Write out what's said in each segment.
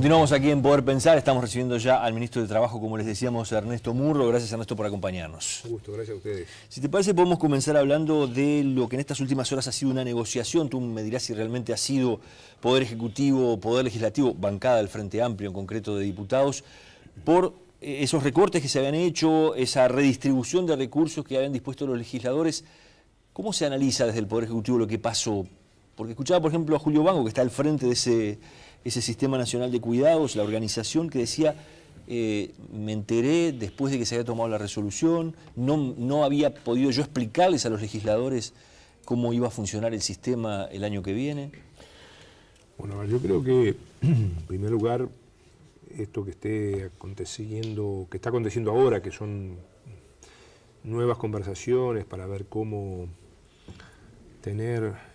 Continuamos aquí en Poder Pensar, estamos recibiendo ya al ministro de Trabajo, como les decíamos, Ernesto Murro. Gracias, Ernesto, por acompañarnos. Un gusto, gracias a ustedes. Si te parece, podemos comenzar hablando de lo que en estas últimas horas ha sido una negociación. Tú me dirás si realmente ha sido Poder Ejecutivo, Poder Legislativo, bancada del Frente Amplio, en concreto de diputados, por esos recortes que se habían hecho, esa redistribución de recursos que habían dispuesto los legisladores. ¿Cómo se analiza desde el Poder Ejecutivo lo que pasó? Porque escuchaba, por ejemplo, a Julio Bango, que está al frente de ese Sistema Nacional de Cuidados, la organización, que decía, me enteré después de que se había tomado la resolución, no había podido yo explicarles a los legisladores cómo iba a funcionar el sistema el año que viene. Bueno, yo creo que, en primer lugar, esto que está aconteciendo ahora, que son nuevas conversaciones para ver cómo tener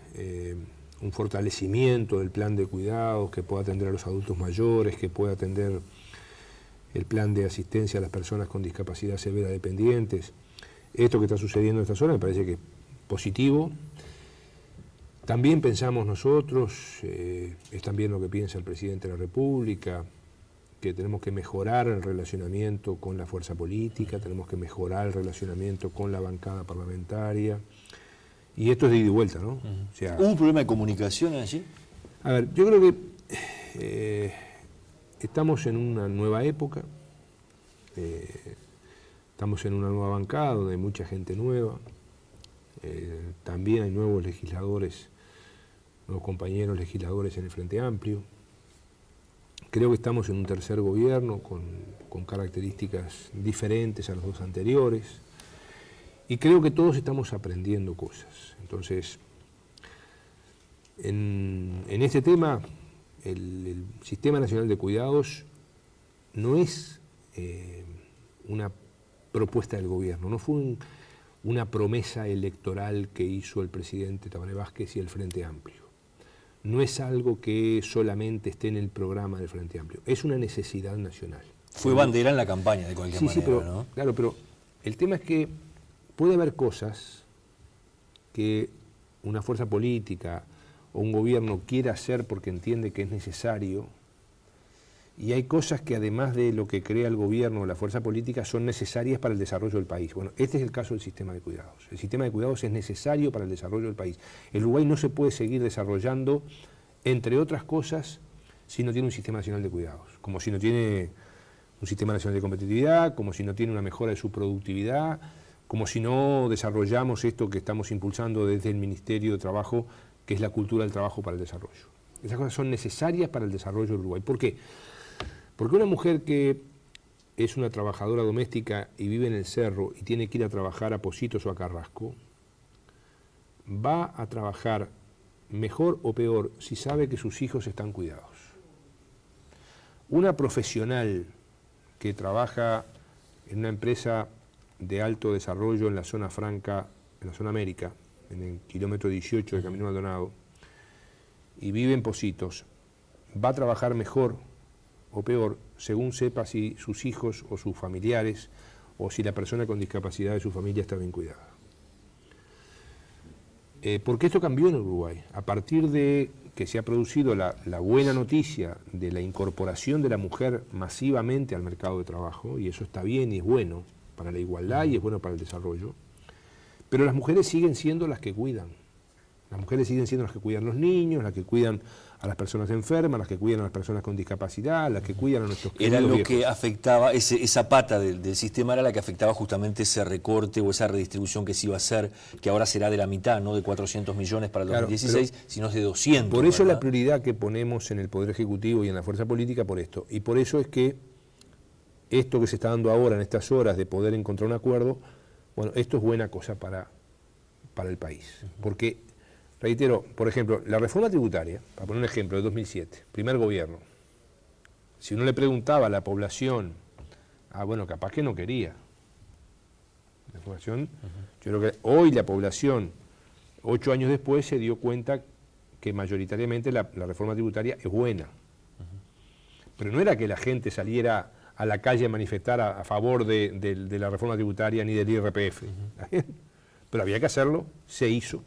un fortalecimiento del plan de cuidados que pueda atender a los adultos mayores, que pueda atender el plan de asistencia a las personas con discapacidad severa dependientes. Esto que está sucediendo en esta zona me parece que es positivo. También pensamos nosotros, es también lo que piensa el presidente de la República, que tenemos que mejorar el relacionamiento con la fuerza política, tenemos que mejorar el relacionamiento con la bancada parlamentaria. Y esto es de ida y vuelta, ¿no? O sea, ¿hubo un problema de comunicación allí? A ver, yo creo que estamos en una nueva época, estamos en una nueva bancada donde hay mucha gente nueva, también hay nuevos legisladores, nuevos compañeros legisladores en el Frente Amplio. Creo que estamos en un tercer gobierno con características diferentes a los dos anteriores. Y creo que todos estamos aprendiendo cosas. Entonces, en este tema, el Sistema Nacional de Cuidados no es una propuesta del gobierno, no fue una promesa electoral que hizo el presidente Tabaré Vázquez y el Frente Amplio. No es algo que solamente esté en el programa del Frente Amplio, es una necesidad nacional. Fue bandera en la campaña, de cualquier manera, pero, ¿no? Claro, pero el tema es que puede haber cosas que una fuerza política o un gobierno quiera hacer porque entiende que es necesario, y hay cosas que además de lo que crea el gobierno o la fuerza política son necesarias para el desarrollo del país. Bueno, este es el caso del sistema de cuidados. El sistema de cuidados es necesario para el desarrollo del país. El Uruguay no se puede seguir desarrollando, entre otras cosas, si no tiene un sistema nacional de cuidados, como si no tiene un sistema nacional de competitividad, como si no tiene una mejora de su productividad, como si no desarrollamos esto que estamos impulsando desde el Ministerio de Trabajo, que es la cultura del trabajo para el desarrollo. Esas cosas son necesarias para el desarrollo del Uruguay. ¿Por qué? Porque una mujer que es una trabajadora doméstica y vive en el cerro y tiene que ir a trabajar a Positos o a Carrasco, va a trabajar mejor o peor si sabe que sus hijos están cuidados. Una profesional que trabaja en una empresa de alto desarrollo en la zona franca, en la zona América, en el kilómetro 18 de Camino Maldonado, y vive en Positos, va a trabajar mejor o peor según sepa si sus hijos o sus familiares o si la persona con discapacidad de su familia está bien cuidada. Porque esto cambió en Uruguay. A partir de que se ha producido la buena noticia de la incorporación de la mujer masivamente al mercado de trabajo, y eso está bien y es bueno para la igualdad y es bueno para el desarrollo, pero las mujeres siguen siendo las que cuidan. Las mujeres siguen siendo las que cuidan los niños, las que cuidan a las personas enfermas, las que cuidan a las personas con discapacidad, las que cuidan a nuestros queridos Era lo viejos. que afectaba, esa pata del sistema era la que afectaba justamente ese recorte o esa redistribución que se iba a hacer, que ahora será de la mitad, no de 400 millones para el 2016, sino de 200. Por eso ¿verdad? la prioridad que ponemos en el Poder Ejecutivo y en la fuerza política por esto. Y por eso es que esto que se está dando ahora en estas horas de poder encontrar un acuerdo, bueno, esto es buena cosa para el país. Porque, reitero, por ejemplo, la reforma tributaria, para poner un ejemplo, de 2007, primer gobierno, si uno le preguntaba a la población, bueno, capaz que no quería. La población, yo creo que hoy la población, 8 años después, se dio cuenta que mayoritariamente la reforma tributaria es buena. Pero no era que la gente saliera a la calle a manifestar a favor de la reforma tributaria ni del IRPF. Pero había que hacerlo, se hizo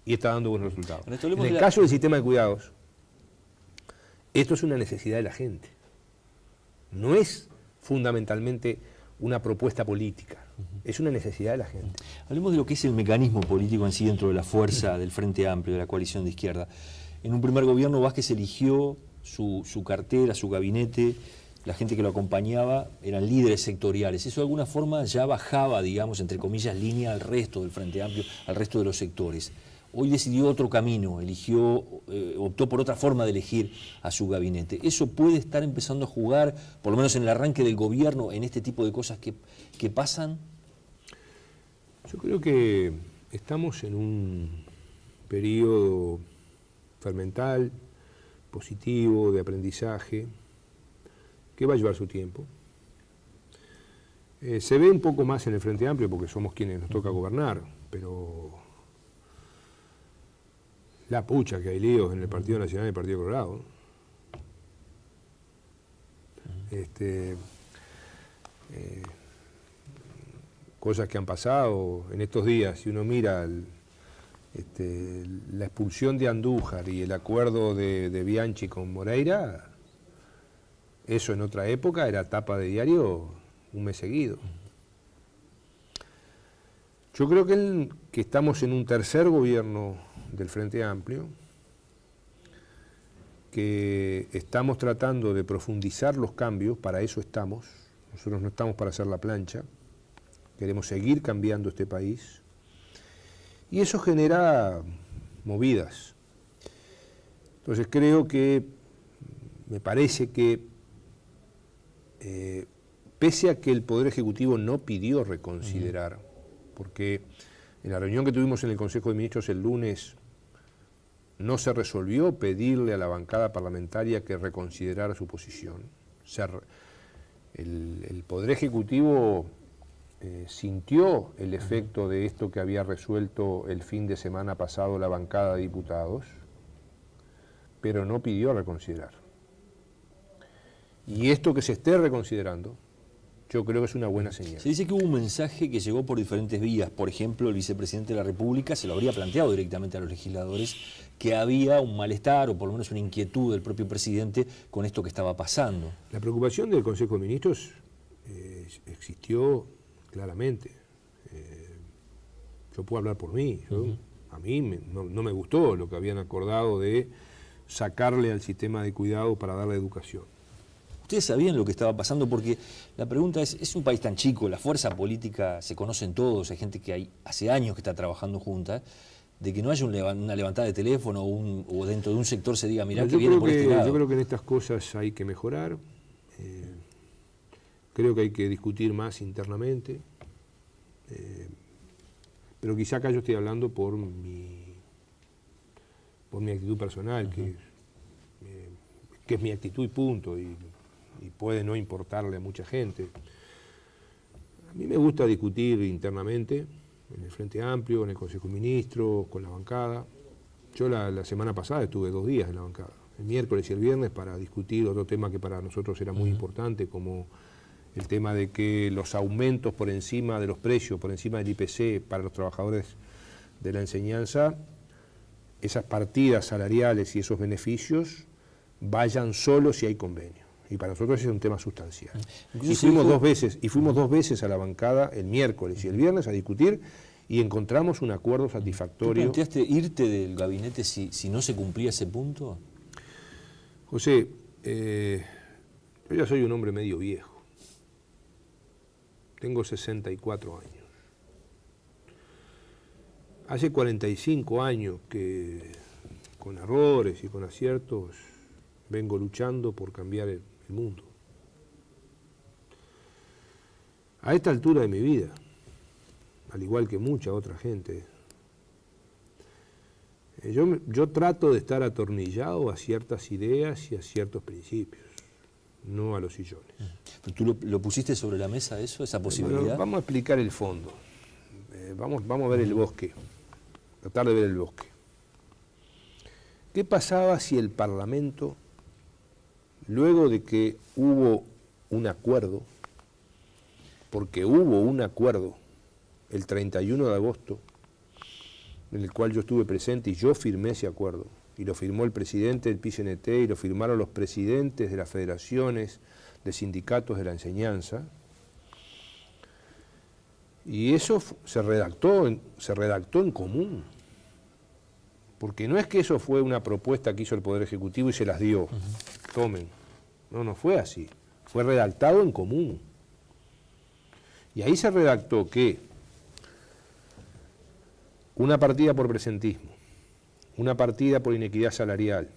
y está dando buenos resultados. En el caso del sistema de cuidados, esto es una necesidad de la gente. No es fundamentalmente una propuesta política, es una necesidad de la gente. Hablemos de lo que es el mecanismo político en sí dentro de la fuerza del Frente Amplio, de la coalición de izquierda. En un primer gobierno Vázquez eligió su cartera, su gabinete, la gente que lo acompañaba eran líderes sectoriales. Eso de alguna forma ya bajaba, digamos, entre comillas, línea al resto del Frente Amplio, al resto de los sectores. Hoy decidió otro camino, optó por otra forma de elegir a su gabinete. ¿Eso puede estar empezando a jugar, por lo menos en el arranque del gobierno, en este tipo de cosas que pasan? Yo creo que estamos en un periodo fermental, positivo, de aprendizaje, que va a llevar su tiempo. Se ve un poco más en el Frente Amplio porque somos quienes nos toca gobernar, pero la pucha que hay líos en el Partido Nacional y el Partido Colorado. Cosas que han pasado en estos días, si uno mira la expulsión de Andújar y el acuerdo de Bianchi con Moreira, eso en otra época era tapa de diario un mes seguido. Yo creo que estamos en un tercer gobierno del Frente Amplio, que estamos tratando de profundizar los cambios, para eso estamos. Nosotros no estamos para hacer la plancha, queremos seguir cambiando este país, y eso genera movidas. Entonces creo que, me parece que, pese a que el Poder Ejecutivo no pidió reconsiderar, porque en la reunión que tuvimos en el Consejo de Ministros el lunes no se resolvió pedirle a la bancada parlamentaria que reconsiderara su posición. El Poder Ejecutivo sintió el efecto de esto que había resuelto el fin de semana pasado la bancada de diputados, pero no pidió reconsiderar. Y esto que se esté reconsiderando, yo creo que es una buena señal. Se dice que hubo un mensaje que llegó por diferentes vías. Por ejemplo, el vicepresidente de la República se lo habría planteado directamente a los legisladores, que había un malestar o por lo menos una inquietud del propio presidente con esto que estaba pasando. La preocupación del Consejo de Ministros existió claramente. Yo puedo hablar por mí. A mí no me gustó lo que habían acordado de sacarle al sistema de cuidado para darle educación. ¿Ustedes sabían lo que estaba pasando? Porque la pregunta es un país tan chico, la fuerza política se conocen todos, hay gente que hace años que está trabajando junta, de que no haya una levantada de teléfono o dentro de un sector se diga, mirá que viene por este lado. Yo creo que en estas cosas hay que mejorar, creo que hay que discutir más internamente, pero quizá acá yo estoy hablando por mi actitud personal, que es mi actitud y punto, y puede no importarle a mucha gente. A mí me gusta discutir internamente, en el Frente Amplio, en el Consejo de Ministros, con la bancada. Yo la semana pasada estuve 2 días en la bancada, el miércoles y el viernes, para discutir otro tema que para nosotros era muy importante, como el tema de que los aumentos por encima de los precios, por encima del IPC para los trabajadores de la enseñanza, esas partidas salariales y esos beneficios vayan solo si hay convenio. Y para nosotros es un tema sustancial. Y fuimos 2 veces a la bancada el miércoles y el viernes a discutir y encontramos un acuerdo satisfactorio. ¿Tú planteaste irte del gabinete si no se cumplía ese punto? José, yo ya soy un hombre medio viejo. Tengo 64 años. Hace 45 años que, con errores y con aciertos, vengo luchando por cambiar el mundo. A esta altura de mi vida, al igual que mucha otra gente, yo trato de estar atornillado a ciertas ideas y a ciertos principios, no a los sillones. ¿Pero tú lo pusiste sobre la mesa eso, esa posibilidad? Bueno, vamos a explicar el fondo. Vamos a ver el bosque, tratar de ver el bosque. ¿Qué pasaba si el Parlamento, luego de que hubo un acuerdo, porque hubo un acuerdo el 31 de agosto, en el cual yo estuve presente y yo firmé ese acuerdo, y lo firmó el presidente del PCNT y lo firmaron los presidentes de las federaciones de sindicatos de la enseñanza, y eso se redactó en común. Porque no es que eso fue una propuesta que hizo el Poder Ejecutivo y se las dio. Tomen. No, no fue así. Fue redactado en común. Y ahí se redactó que una partida por presentismo, una partida por inequidad salarial,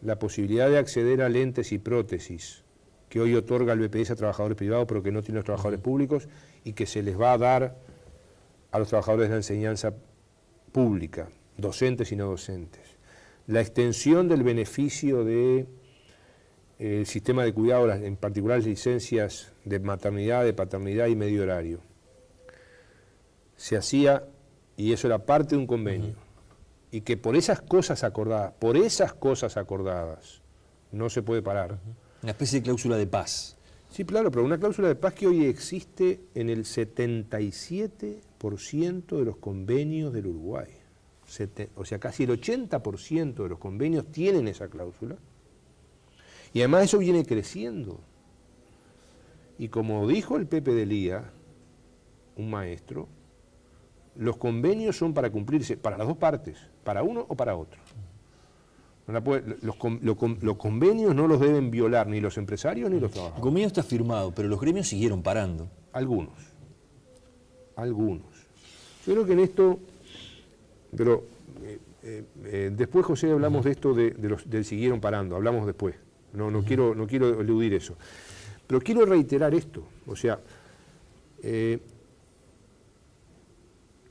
la posibilidad de acceder a lentes y prótesis que hoy otorga el BPS a trabajadores privados pero que no tienen los trabajadores públicos y que se les va a dar a los trabajadores de la enseñanza pública, docentes y no docentes. La extensión del beneficio del sistema de cuidado, en particular las licencias de maternidad, de paternidad y medio horario. Se hacía, y eso era parte de un convenio, y que por esas cosas acordadas, no se puede parar. Una especie de cláusula de paz. Sí, claro, pero una cláusula de paz que hoy existe en el 77% de los convenios del Uruguay. O sea, casi el 80% de los convenios tienen esa cláusula. Y además eso viene creciendo. Y como dijo el Pepe de Lía, un maestro, los convenios son para cumplirse, para las dos partes, para uno o para otro. Los convenios no los deben violar ni los empresarios ni los trabajadores. El convenio está firmado, pero los gremios siguieron parando. Algunos. Yo creo que en esto, pero después, José, hablamos de esto del siguieron parando, hablamos después. No quiero eludir eso. Pero quiero reiterar esto, o sea,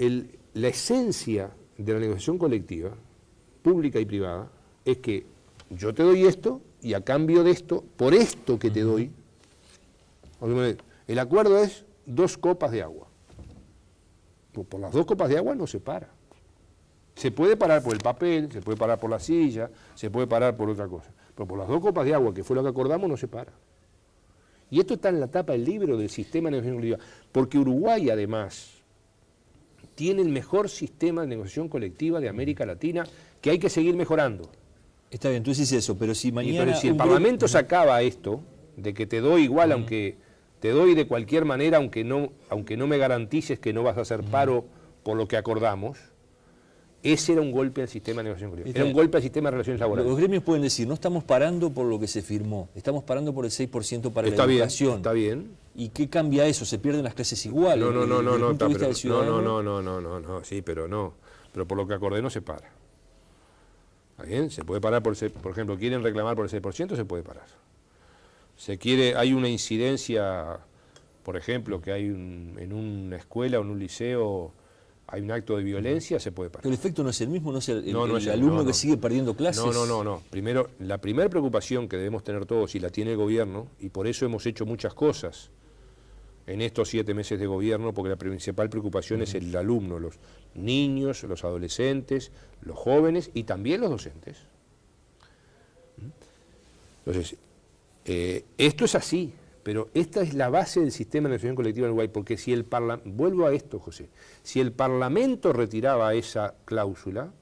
la esencia de la negociación colectiva, pública y privada, es que yo te doy esto y a cambio de esto, por esto que te doy, el acuerdo es 2 copas de agua. Por las 2 copas de agua no se para. Se puede parar por el papel, se puede parar por la silla, se puede parar por otra cosa. Pero por las 2 copas de agua, que fue lo que acordamos, no se para. Y esto está en la tapa del libro del sistema de negociación colectiva. Porque Uruguay, además, tiene el mejor sistema de negociación colectiva de América Latina, que hay que seguir mejorando. Está bien, tú dices eso, pero si mañana... Pero si el Parlamento sacaba esto, de que te doy igual, aunque te doy de cualquier manera, aunque no me garantices que no vas a hacer paro por lo que acordamos, ese era un golpe al sistema de negociación colectiva. Era un golpe al sistema de relaciones laborales. Los gremios pueden decir, no estamos parando por lo que se firmó, estamos parando por el 6% para la educación. Está bien. ¿Y qué cambia eso? ¿Se pierden las clases iguales? No, sí, pero no. Pero por lo que acordé no se para. ¿Está bien? Se puede parar por ejemplo, quieren reclamar por el 6%, se puede parar. Hay una incidencia, por ejemplo, que hay en una escuela o en un liceo hay un acto de violencia, se puede parar. Pero el efecto no es el mismo, no es el alumno que sigue perdiendo clases. No. Primero, la primera preocupación que debemos tener todos, y la tiene el gobierno, y por eso hemos hecho muchas cosas en estos 7 meses de gobierno, porque la principal preocupación es el alumno, los niños, los adolescentes, los jóvenes y también los docentes. Entonces, esto es así, pero esta es la base del sistema de negociación colectiva en Uruguay, porque si vuelvo a esto, José, si el Parlamento retiraba esa cláusula,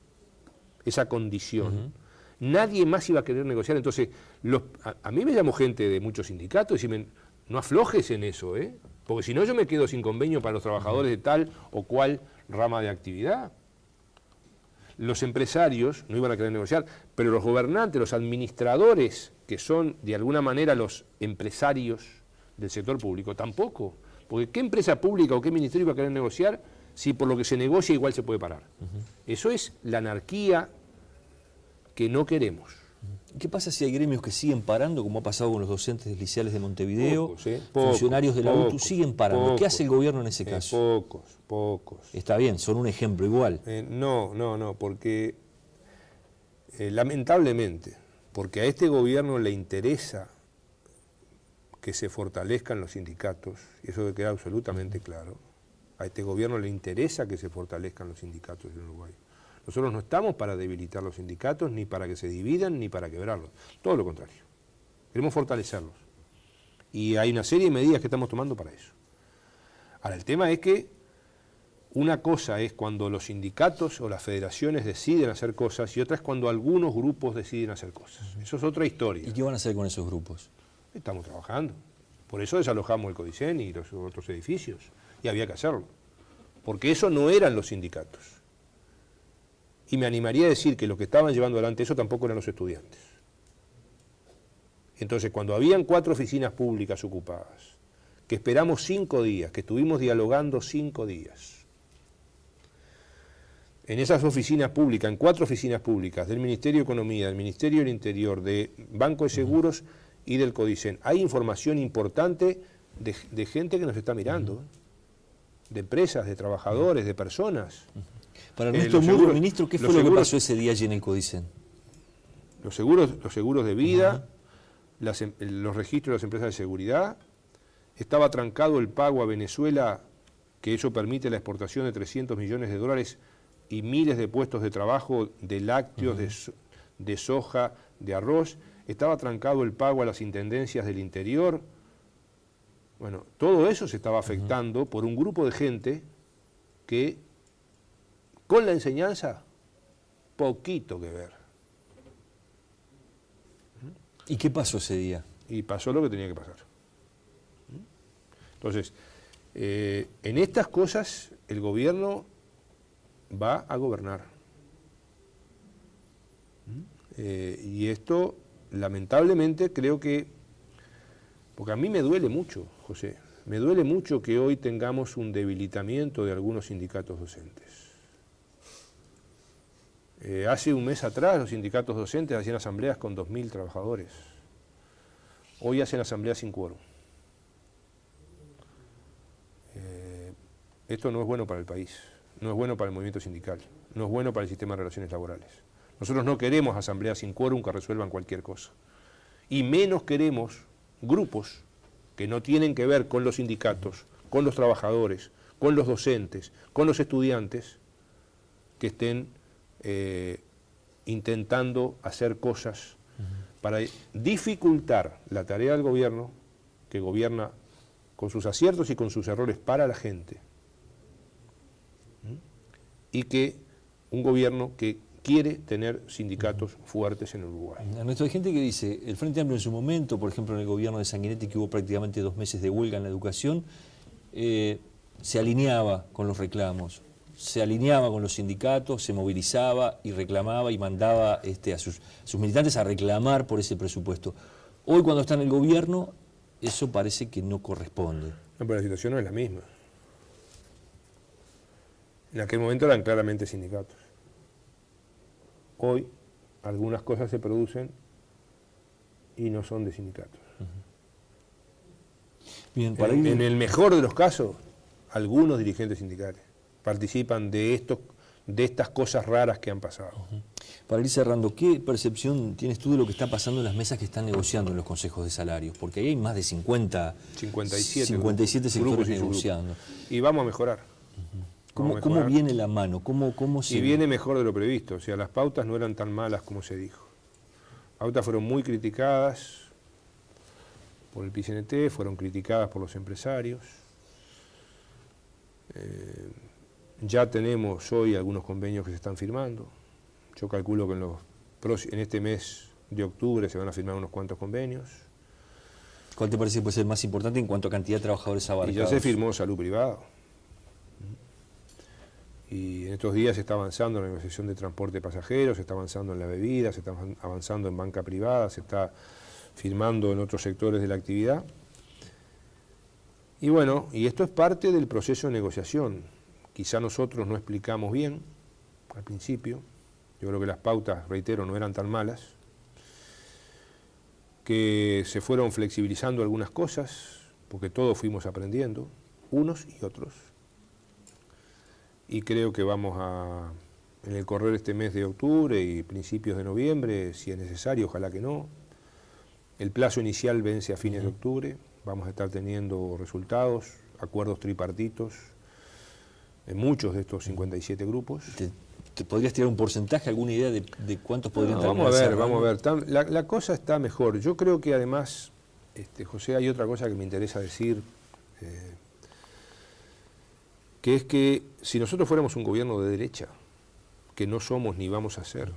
esa condición, nadie más iba a querer negociar. Entonces, a mí me llamó gente de muchos sindicatos y me no aflojes en eso, porque si no yo me quedo sin convenio para los trabajadores de tal o cual rama de actividad. Los empresarios no iban a querer negociar, pero los gobernantes, los administradores, que son de alguna manera los empresarios del sector público, tampoco. Porque ¿qué empresa pública o qué ministerio iba a querer negociar si por lo que se negocia igual se puede parar? Eso es la anarquía que no queremos. ¿Qué pasa si hay gremios que siguen parando, como ha pasado con los docentes liceales de Montevideo, funcionarios de la UTU siguen parando? ¿Qué hace el gobierno en ese caso? Pocos. Está bien, son un ejemplo igual. No, porque lamentablemente, porque a este gobierno le interesa que se fortalezcan los sindicatos, y eso debe quedar absolutamente claro, a este gobierno le interesa que se fortalezcan los sindicatos en Uruguay. Nosotros no estamos para debilitar los sindicatos, ni para que se dividan, ni para quebrarlos. Todo lo contrario. Queremos fortalecerlos. Y hay una serie de medidas que estamos tomando para eso. Ahora, el tema es que una cosa es cuando los sindicatos o las federaciones deciden hacer cosas y otra es cuando algunos grupos deciden hacer cosas. Eso es otra historia. ¿Y qué van a hacer con esos grupos? Estamos trabajando. Por eso desalojamos el Codicen y los otros edificios. Y había que hacerlo. Porque eso no eran los sindicatos. Y me animaría a decir que los que estaban llevando adelante eso tampoco eran los estudiantes. Entonces, cuando habían 4 oficinas públicas ocupadas, que esperamos 5 días, que estuvimos dialogando 5 días, en esas oficinas públicas, en 4 oficinas públicas del Ministerio de Economía, del Ministerio del Interior, de Banco de Seguros y del Codicen, hay información importante de gente que nos está mirando, de empresas, de trabajadores, de personas. Para Ernesto Murro, ministro, ¿qué fue lo que pasó ese día allí en el Codicen? Los seguros de vida, los registros de las empresas de seguridad, estaba trancado el pago a Venezuela, que eso permite la exportación de 300 millones de dólares y miles de puestos de trabajo de lácteos, de soja, de arroz. Estaba trancado el pago a las intendencias del interior. Bueno, todo eso se estaba afectando por un grupo de gente que, con la enseñanza, poquito que ver. ¿Y qué pasó ese día? Y pasó lo que tenía que pasar. Entonces, en estas cosas el gobierno va a gobernar. Y esto, lamentablemente, creo que, porque a mí me duele mucho, José, me duele mucho que hoy tengamos un debilitamiento de algunos sindicatos docentes. Hace un mes atrás los sindicatos docentes hacían asambleas con 2.000 trabajadores. Hoy hacen asambleas sin quórum. Esto no es bueno para el país, no es bueno para el movimiento sindical, no es bueno para el sistema de relaciones laborales. Nosotros no queremos asambleas sin quórum que resuelvan cualquier cosa. Y menos queremos grupos que no tienen que ver con los sindicatos, con los trabajadores, con los docentes, con los estudiantes, que estén intentando hacer cosas para dificultar la tarea del gobierno, que gobierna con sus aciertos y con sus errores para la gente, y que un gobierno que quiere tener sindicatos fuertes en el Uruguay. Ernesto, hay gente que dice, el Frente Amplio en su momento, por ejemplo en el gobierno de Sanguinetti, que hubo prácticamente 2 meses de huelga en la educación, se alineaba con los reclamos, se alineaba con los sindicatos, se movilizaba y reclamaba y mandaba a sus militantes a reclamar por ese presupuesto. Hoy, cuando está en el gobierno, eso parece que no corresponde. No, pero la situación no es la misma. En aquel momento eran claramente sindicatos. Hoy algunas cosas se producen y no son de sindicatos. Bien, en el mejor de los casos, algunos dirigentes sindicales participan de estas cosas raras que han pasado. Para ir cerrando, ¿qué percepción tienes tú de lo que está pasando en las mesas que están negociando en los consejos de salarios? Porque ahí hay más de 57 sectores negociando. Y vamos a mejorar. ¿Cómo viene la mano? ¿Cómo se... Y viene mejor de lo previsto. O sea, las pautas no eran tan malas como se dijo. Las pautas fueron muy criticadas por el PCNT, fueron criticadas por los empresarios. Ya tenemos hoy algunos convenios que se están firmando. Yo calculo que en este mes de octubre se van a firmar unos cuantos convenios. ¿Cuál te parece que puede ser más importante en cuanto a cantidad de trabajadores abarcados? Y ya se firmó salud privada. Y en estos días se está avanzando en la negociación de transporte de pasajeros, se está avanzando en la bebida, se está avanzando en banca privada, se está firmando en otros sectores de la actividad. Y bueno, y esto es parte del proceso de negociación. Quizá nosotros no explicamos bien al principio. Yo creo que las pautas, reitero, no eran tan malas. Que se fueron flexibilizando algunas cosas, porque todos fuimos aprendiendo, unos y otros. Y creo que vamos a, en el correr este mes de octubre y principios de noviembre, si es necesario, ojalá que no. El plazo inicial vence a fines de octubre, vamos a estar teniendo resultados, acuerdos tripartitos en muchos de estos 57 grupos. ¿Te podrías tirar un porcentaje, alguna idea de cuántos podrían terminar? Vamos a ver. La cosa está mejor. Yo creo que además, José, hay otra cosa que me interesa decir, que es que si nosotros fuéramos un gobierno de derecha, que no somos ni vamos a ser,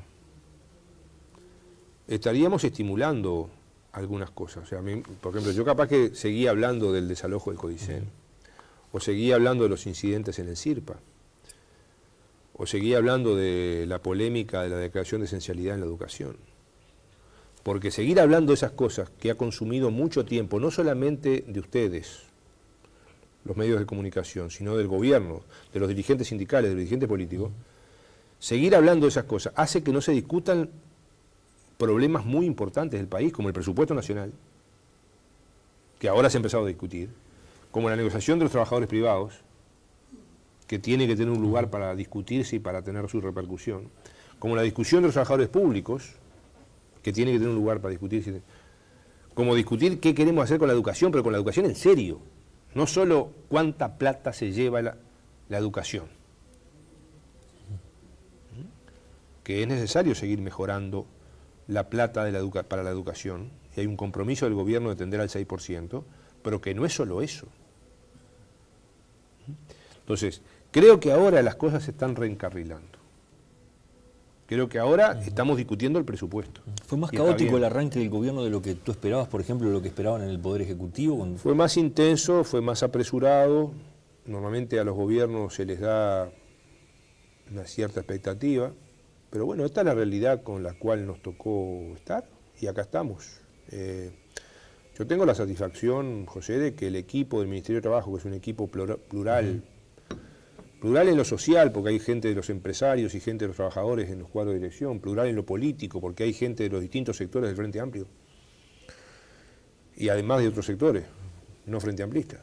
estaríamos estimulando algunas cosas. O sea, por ejemplo, yo capaz que seguía hablando del desalojo del Codicen, o seguía hablando de los incidentes en el CIRPA, o seguía hablando de la polémica de la declaración de esencialidad en la educación. Porque seguir hablando de esas cosas que ha consumido mucho tiempo, no solamente de ustedes, los medios de comunicación, sino del gobierno, de los dirigentes sindicales, de los dirigentes políticos, seguir hablando de esas cosas hace que no se discutan problemas muy importantes del país, como el presupuesto nacional, que ahora se ha empezado a discutir, como la negociación de los trabajadores privados, que tiene que tener un lugar para discutirse y para tener su repercusión, como la discusión de los trabajadores públicos, que tiene que tener un lugar para discutirse, como discutir qué queremos hacer con la educación, pero con la educación en serio, no solo cuánta plata se lleva la educación, que es necesario seguir mejorando la plata para la educación, y hay un compromiso del gobierno de tender al 6%, pero que no es solo eso. Entonces, creo que ahora las cosas se están reencarrilando. Creo que ahora estamos discutiendo el presupuesto. ¿Fue más caótico el arranque del gobierno de lo que tú esperabas, por ejemplo, de lo que esperaban en el Poder Ejecutivo? Fue más intenso, fue más apresurado. Normalmente a los gobiernos se les da una cierta expectativa, pero bueno, esta es la realidad con la cual nos tocó estar y acá estamos. Yo tengo la satisfacción, José, de que el equipo del Ministerio de Trabajo, que es un equipo plural, plural en lo social, porque hay gente de los empresarios y gente de los trabajadores en los cuadros de dirección, plural en lo político, porque hay gente de los distintos sectores del Frente Amplio, y además de otros sectores, no Frente Amplista.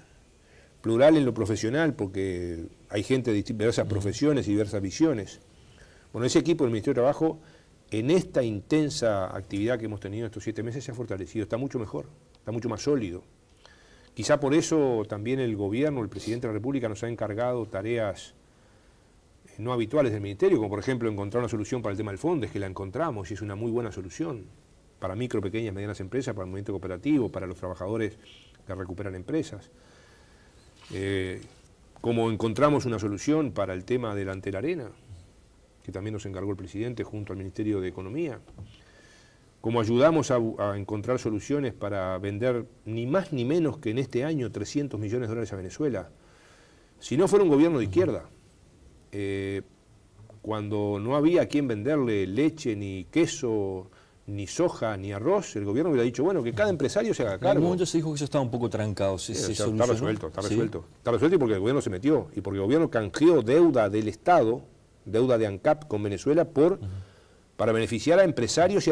Plural en lo profesional, porque hay gente de diversas profesiones y diversas visiones. Bueno, ese equipo del Ministerio de Trabajo, en esta intensa actividad que hemos tenido estos 7 meses, se ha fortalecido, está mucho mejor, está mucho más sólido. Quizá por eso también el gobierno, el presidente de la República nos ha encargado tareas no habituales del Ministerio, como por ejemplo encontrar una solución para el tema del Fondes, que la encontramos y es una muy buena solución para micro, pequeñas, medianas empresas, para el movimiento cooperativo, para los trabajadores que recuperan empresas. Como encontramos una solución para el tema del Antel Arena, que también nos encargó el presidente junto al Ministerio de Economía. Como ayudamos a encontrar soluciones para vender ni más ni menos que en este año 300 millones de dólares a Venezuela. Si no fuera un gobierno de izquierda, cuando no había a quién venderle leche, ni queso, ni soja, ni arroz, el gobierno hubiera dicho, bueno, que cada empresario se haga cargo. En algún momento se dijo que eso estaba un poco trancado. Está resuelto, está resuelto. Está resuelto y porque el gobierno se metió, y porque el gobierno canjeó deuda del Estado, deuda de ANCAP con Venezuela, para beneficiar a empresarios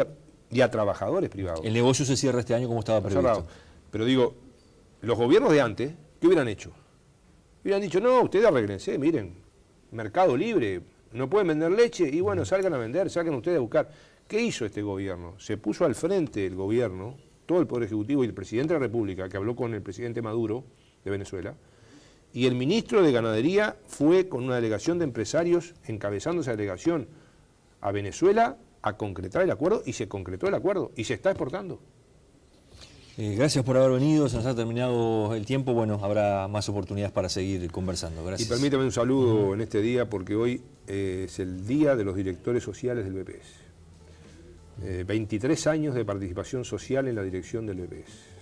y a trabajadores privados. El negocio se cierra este año como estaba previsto. Cerrado. Pero digo, los gobiernos de antes, ¿qué hubieran hecho? Hubieran dicho, no, ustedes arréglense, miren, mercado libre, no pueden vender leche, y bueno, salgan a vender, salgan ustedes a buscar. ¿Qué hizo este gobierno? Se puso al frente el gobierno, todo el Poder Ejecutivo y el Presidente de la República, que habló con el presidente Maduro de Venezuela, y el ministro de Ganadería fue con una delegación de empresarios, encabezando esa delegación a Venezuela, a concretar el acuerdo, y se concretó el acuerdo, y se está exportando. Gracias por haber venido, se nos ha terminado el tiempo, bueno, habrá más oportunidades para seguir conversando. Gracias. Y permítame un saludo en este día, porque hoy es el Día de los Directores Sociales del BPS. 23 años de participación social en la dirección del BPS.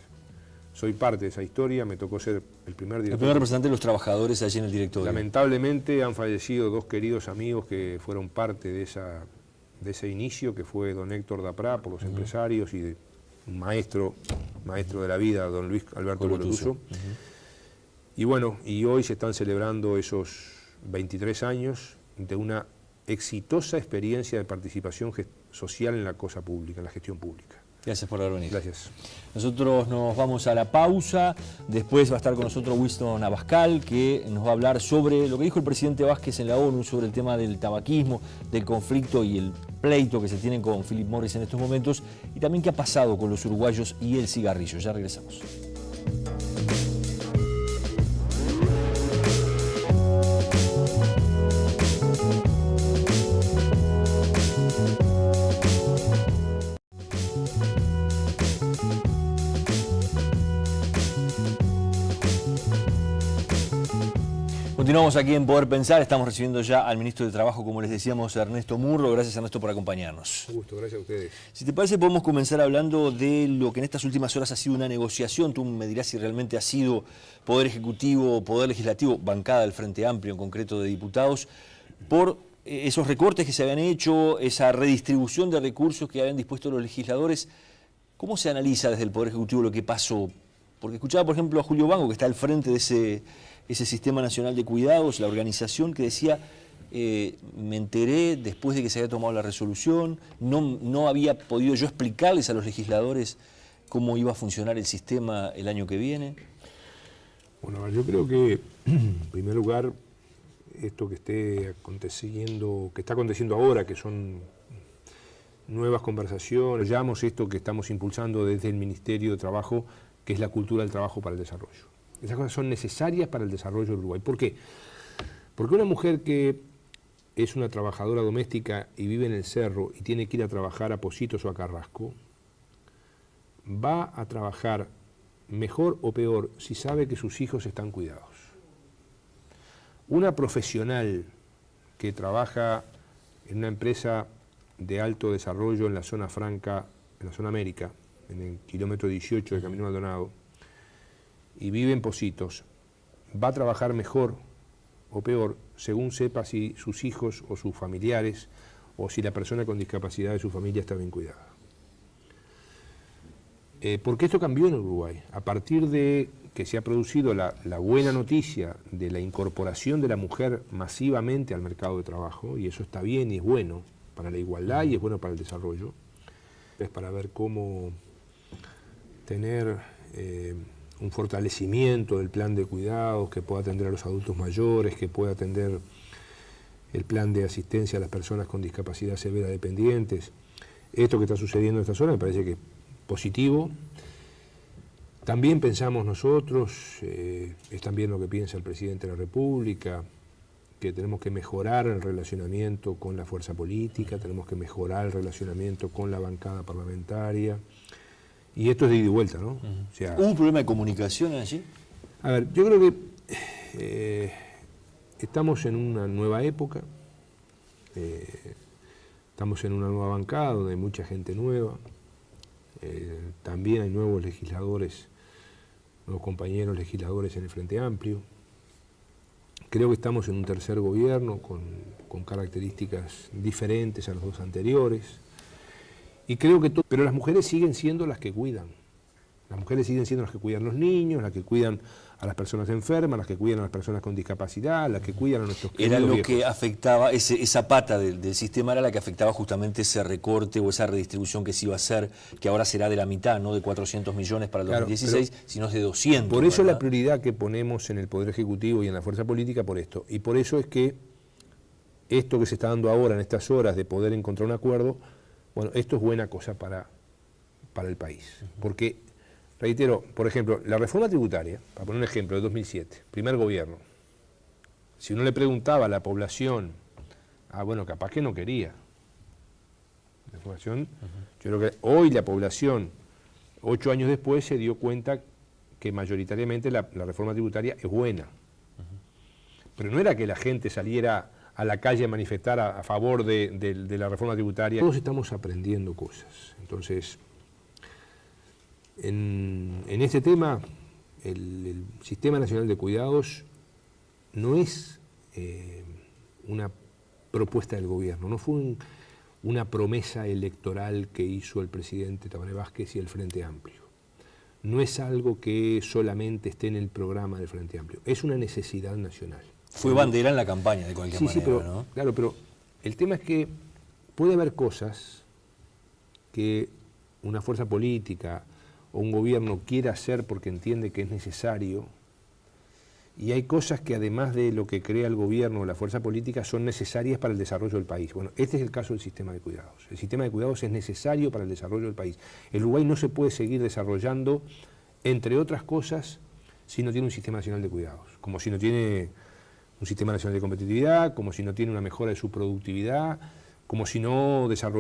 Soy parte de esa historia, me tocó ser el primer director. El primer representante de los trabajadores allí en el directorio. Lamentablemente han fallecido 2 queridos amigos que fueron parte de ese inicio, que fue don Héctor Daprá por los empresarios y un maestro de la vida, don Luis Alberto Bolotuso. Y bueno, y hoy se están celebrando esos 23 años de una exitosa experiencia de participación social en la cosa pública, en la gestión pública. Gracias por haber venido. Gracias. Nosotros nos vamos a la pausa, después va a estar con nosotros Winston Abascal, que nos va a hablar sobre lo que dijo el presidente Vázquez en la ONU, sobre el tema del tabaquismo, del conflicto y el pleito que se tiene con Philip Morris en estos momentos, y también qué ha pasado con los uruguayos y el cigarrillo. Ya regresamos. Continuamos aquí en Poder Pensar, estamos recibiendo ya al ministro de Trabajo, como les decíamos, Ernesto Murro. Gracias, Ernesto, por acompañarnos. Un gusto, gracias a ustedes. Si te parece, podemos comenzar hablando de lo que en estas últimas horas ha sido una negociación. Tú me dirás si realmente ha sido Poder Ejecutivo o Poder Legislativo, bancada del Frente Amplio, en concreto de diputados, por esos recortes que se habían hecho, esa redistribución de recursos que habían dispuesto los legisladores. ¿Cómo se analiza desde el Poder Ejecutivo lo que pasó? Porque escuchaba, por ejemplo, a Julio Bango, que está al frente de ese Sistema Nacional de Cuidados, la organización, que decía, me enteré después de que se había tomado la resolución, no había podido yo explicarles a los legisladores cómo iba a funcionar el sistema el año que viene. Bueno, yo creo que, en primer lugar, esto que está aconteciendo ahora, que son nuevas conversaciones, llamamos esto que estamos impulsando desde el Ministerio de Trabajo, que es la cultura del trabajo para el desarrollo. Esas cosas son necesarias para el desarrollo del Uruguay. ¿Por qué? Porque una mujer que es una trabajadora doméstica y vive en el cerro y tiene que ir a trabajar a Pocitos o a Carrasco, va a trabajar mejor o peor si sabe que sus hijos están cuidados. Una profesional que trabaja en una empresa de alto desarrollo en la zona franca, en la zona América, en el kilómetro 18 de Camino Maldonado, y vive en Pocitos, va a trabajar mejor o peor según sepa si sus hijos o sus familiares o si la persona con discapacidad de su familia está bien cuidada. Porque esto cambió en Uruguay. A partir de que se ha producido la buena noticia de la incorporación de la mujer masivamente al mercado de trabajo, y eso está bien y es bueno para la igualdad y es bueno para el desarrollo, es para ver cómo tener un fortalecimiento del plan de cuidados que pueda atender a los adultos mayores, que pueda atender el plan de asistencia a las personas con discapacidad severa dependientes. Esto que está sucediendo en esta zona me parece que es positivo. También pensamos nosotros, es también lo que piensa el presidente de la República, que tenemos que mejorar el relacionamiento con la fuerza política, tenemos que mejorar el relacionamiento con la bancada parlamentaria. Y esto es de ida y vuelta, ¿no? O sea, ¿hubo un problema de comunicación allí? A ver, yo creo que estamos en una nueva época, estamos en una nueva bancada donde hay mucha gente nueva, también hay nuevos legisladores, nuevos compañeros legisladores en el Frente Amplio. Creo que estamos en un tercer gobierno con características diferentes a los dos anteriores. Y creo que pero las mujeres siguen siendo las que cuidan. Las mujeres siguen siendo las que cuidan los niños, las que cuidan a las personas enfermas, las que cuidan a las personas con discapacidad, las que cuidan a nuestros queridos Era lo viejos. que afectaba, esa pata del sistema era la que afectaba justamente ese recorte o esa redistribución que se iba a hacer, que ahora será de la mitad, no de 400 millones para el 2016, sino de 200. Por eso ¿verdad? la prioridad que ponemos en el Poder Ejecutivo y en la fuerza política por esto. Y por eso es que esto que se está dando ahora en estas horas de poder encontrar un acuerdo, bueno, esto es buena cosa para el país. Porque, reitero, por ejemplo, la reforma tributaria, para poner un ejemplo, de 2007, primer gobierno, si uno le preguntaba a la población, bueno, capaz que no quería. La población, yo creo que hoy la población, 8 años después, se dio cuenta que mayoritariamente la reforma tributaria es buena. Pero no era que la gente saliera a la calle a manifestar a favor de la reforma tributaria. Todos estamos aprendiendo cosas. Entonces, en este tema, el Sistema Nacional de Cuidados no es una propuesta del gobierno, no fue una promesa electoral que hizo el presidente Tabaré Vázquez y el Frente Amplio. No es algo que solamente esté en el programa del Frente Amplio, es una necesidad nacional. Fue bandera en la campaña, de cualquier manera, pero, ¿no? Claro, pero el tema es que puede haber cosas que una fuerza política o un gobierno quiera hacer porque entiende que es necesario, y hay cosas que además de lo que crea el gobierno o la fuerza política son necesarias para el desarrollo del país. Bueno, este es el caso del sistema de cuidados. El sistema de cuidados es necesario para el desarrollo del país. El Uruguay no se puede seguir desarrollando, entre otras cosas, si no tiene un sistema nacional de cuidados, como si no tiene un sistema nacional de competitividad, como si no tiene una mejora de su productividad, como si no desarrolla